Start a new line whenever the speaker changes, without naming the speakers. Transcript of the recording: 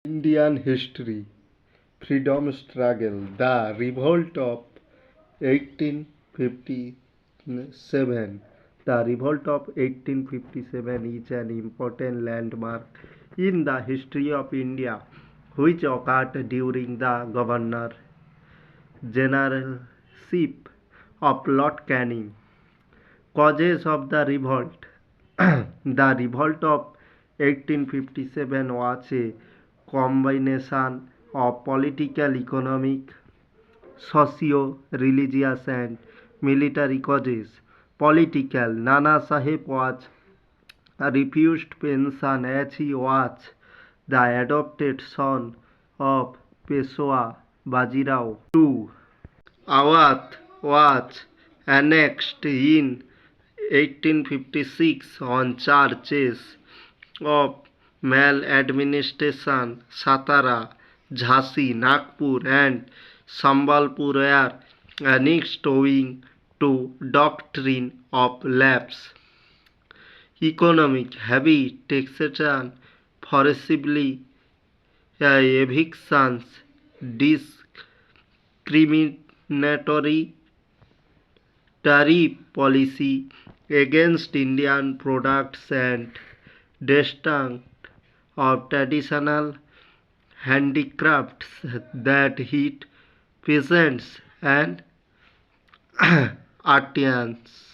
Indian history, freedom struggle, the revolt of 1857. The revolt of 1857 is an important landmark in the history of India, which occurred during the Governor Generalship of Lord Canning. Causes of the revolt. The revolt of 1857 was a combination of political, economic, socio-religious and military causes. Political. Nana Sahib was refused pension as he was the adopted son of Peshwa Bajirao II. Awadh was annexed in 1856 on charges of maladministration. Satara, Jhansi, Nagpur and Sambalpur were annexed owing to doctrine of lapse. Economic. Heavy taxation, forcibly evictions, discriminatory tariff policy against Indian products and destruction of traditional handicrafts that hit peasants and artisans.